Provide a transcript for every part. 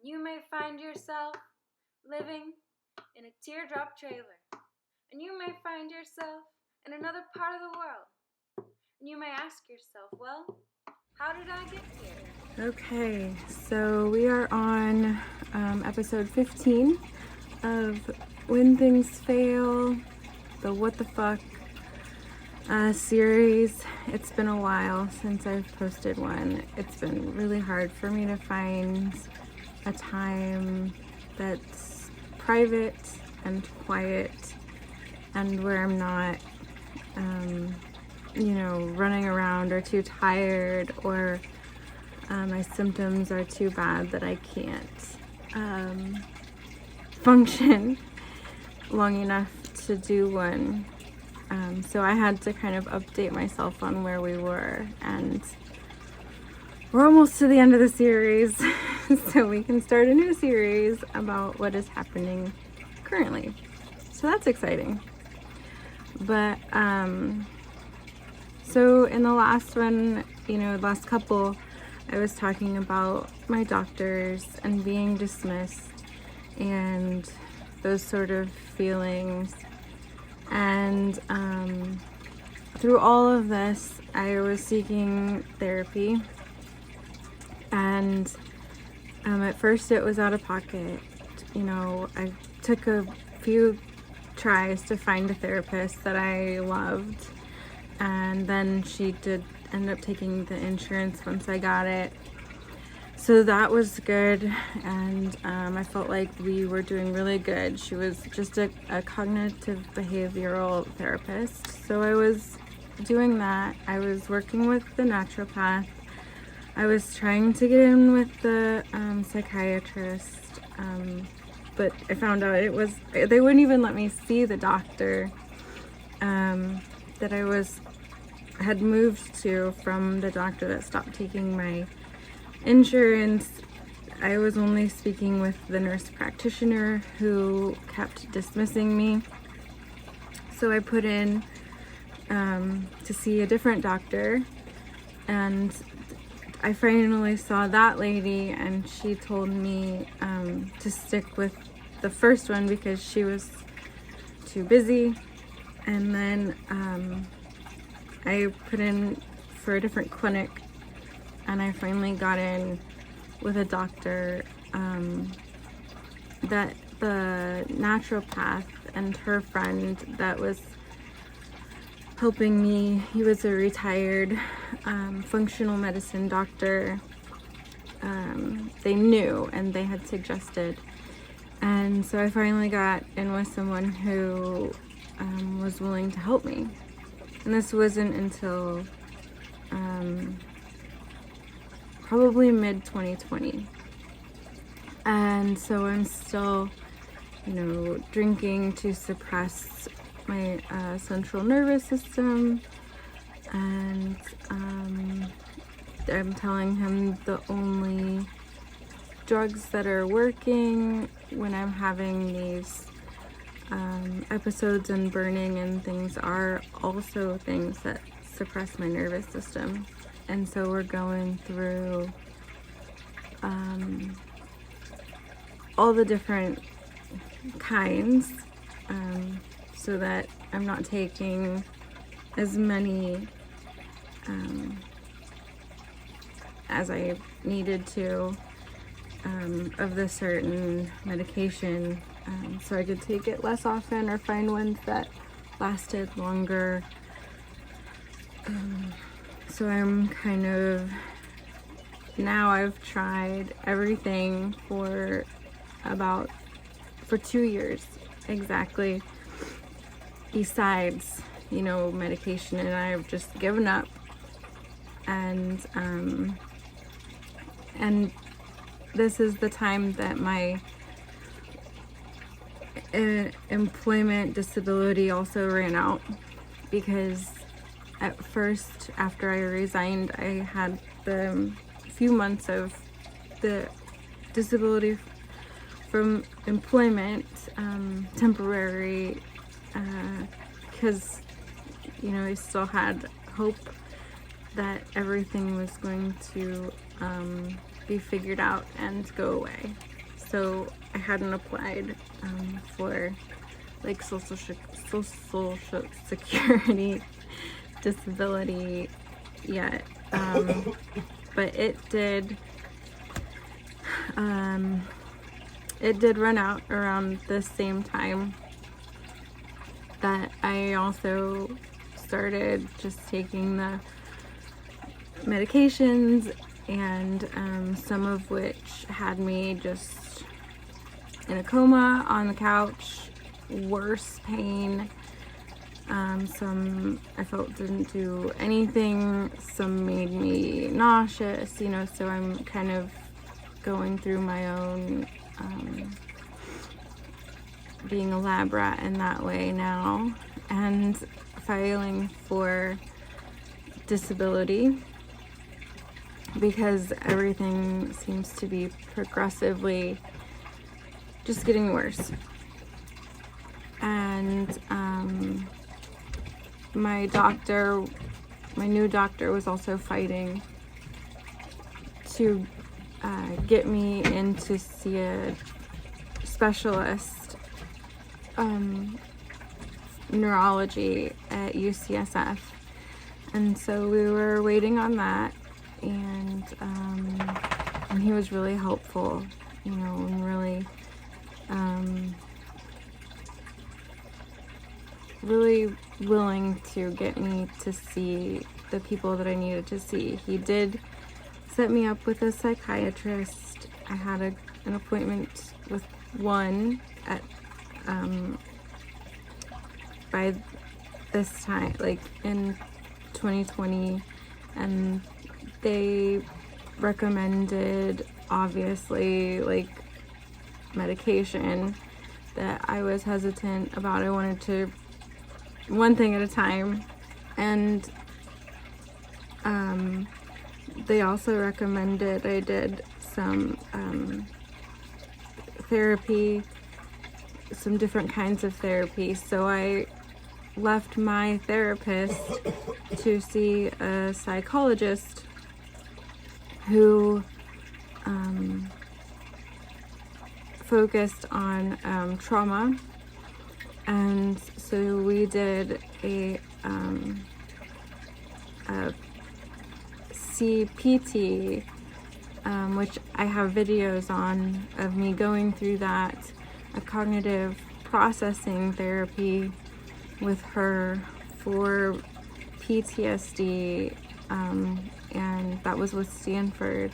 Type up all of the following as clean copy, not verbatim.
You may find yourself living in a teardrop trailer. And you may find yourself in another part of the world. And you may ask yourself, well, how did I get here? Okay, so we are on episode 15 of When Things Fail, the What the Fuck series. It's been a while since I've posted one. It's been really hard for me to find a time that's private and quiet and where I'm not running around or too tired or my symptoms are too bad that I can't function long enough to do one. So I had to kind of update myself on where we were, and we're almost to the end of the series, so we can start a new series about what is happening currently. So that's exciting. But so in the last one, last couple, I was talking about my doctors and being dismissed and those sort of feelings. And through all of this, I was seeking therapy. And at first it was out of pocket. I took a few tries to find a therapist that I loved. And then she did end up taking the insurance once I got it. So that was good, and I felt like we were doing really good. She was just a cognitive behavioral therapist. So I was doing that. I was working with the naturopath. I was trying to get in with the psychiatrist, but I found out they wouldn't even let me see the doctor that I had moved to from the doctor that stopped taking my insurance. I was only speaking with the nurse practitioner who kept dismissing me. So I put in to see a different doctor, and I finally saw that lady, and she told me to stick with the first one because she was too busy. And then I put in for a different clinic, and I finally got in with a doctor that the naturopath and her friend that was helping me, he was a retired functional medicine doctor. They knew and they had suggested. And so I finally got in with someone who was willing to help me. And this wasn't until probably mid-2020. And so I'm still, drinking to suppress my central nervous system. And I'm telling him the only drugs that are working when I'm having these episodes and burning and things are also things that suppress my nervous system. And so we're going through all the different kinds so that I'm not taking as many as I needed to of the certain medication, so I could take it less often or find ones that lasted longer. So I'm kind of, now I've tried everything for 2 years exactly, besides, medication, and I've just given up. And this is the time that my employment disability also ran out, because at first, after I resigned, I had the few months of the disability from employment, temporary, because I still had hope that everything was going to be figured out and go away. so I hadn't applied for like social security disability yet, but it did run out around the same time that I also started just taking the medications, and some of which had me just in a coma on the couch, worse pain. Some I felt didn't do anything, some made me nauseous, you know, so I'm kind of going through my own being a lab rat in that way now, and filing for disability because everything seems to be progressively just getting worse. And my new doctor was also fighting to get me in to see a specialist neurology at UCSF, and so we were waiting on that, and he was really helpful, you know, and really really willing to get me to see the people that I needed to see. He did set me up with a psychiatrist. I had an appointment with one at by this time, like in 2020, and they recommended, obviously, like medication that I was hesitant about. I wanted to one thing at a time, and they also recommended I did some therapy, some different kinds of therapy. So I left my therapist to see a psychologist who focused on trauma, and so we did a CPT, which I have videos on of me going through that, a cognitive processing therapy with her for PTSD, and that was with Stanford.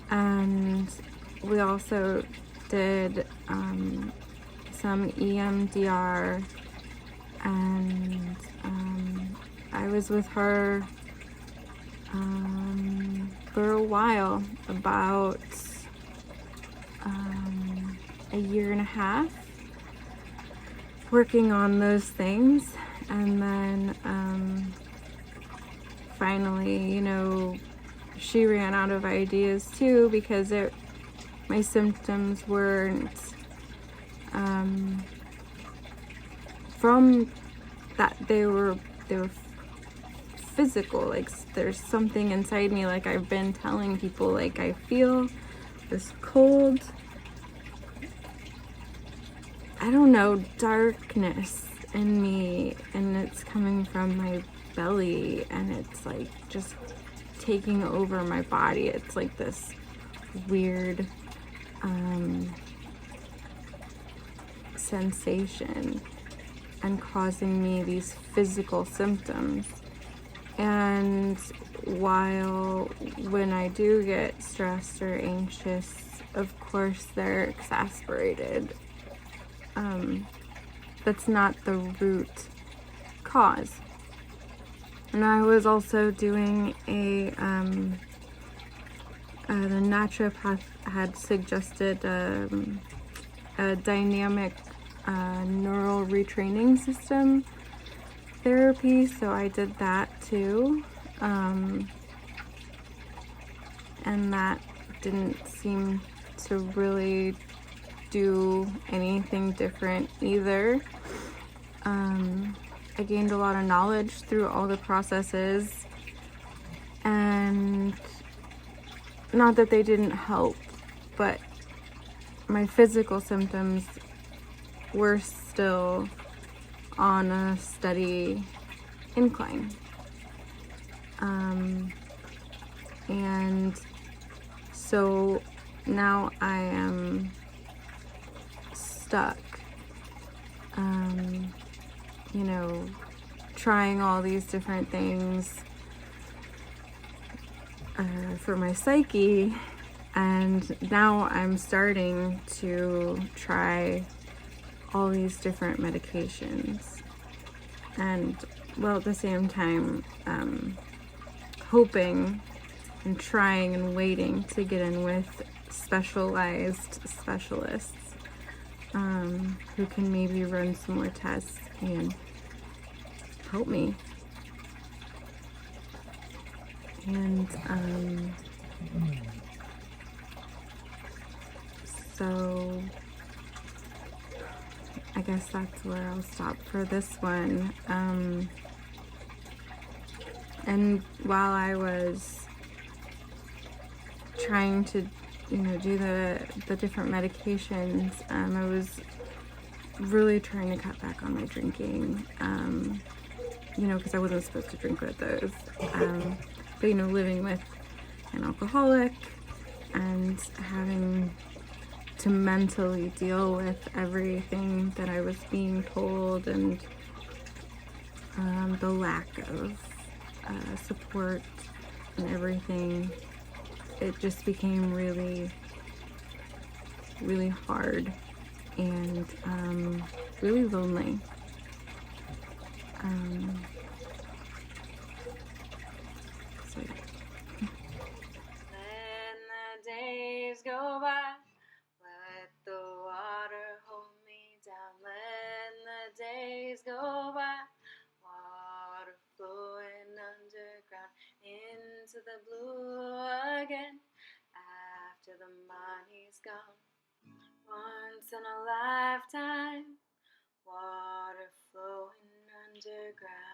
And we also did some EMDR, and I was with her for a while, about a year and a half, working on those things. And then finally, you know, she ran out of ideas too, because my symptoms weren't from that, they were physical. Like, there's something inside me, like I've been telling people, like I feel this cold, I don't know, darkness in me, and it's coming from my belly, and it's like just taking over my body. It's like this weird sensation and causing me these physical symptoms. And when I do get stressed or anxious, of course they're exasperated. That's not the root cause. And I was also doing the naturopath had suggested a dynamic neural retraining system therapy, so I did that too, and that didn't seem to really do anything different either. I gained a lot of knowledge through all the processes, and not that they didn't help, but my physical symptoms were still on a steady incline. And so now I am stuck, you know, trying all these different things for my psyche, and now I'm starting to try all these different medications, and well, at the same time, hoping and trying and waiting to get in with specialized specialists who can maybe run some more tests and help me. And so I guess that's where I'll stop for this one. And while I was trying to, do the different medications, I was really trying to cut back on my drinking, because I wasn't supposed to drink with those. But, living with an alcoholic and having to mentally deal with everything that I was being told, and the lack of support and everything, it just became really, really hard and really lonely. So Let the days go by, let the water hold me down. Let the days go by, water flowing underground into the blue again. After the money's gone, once in a lifetime, water flowing underground.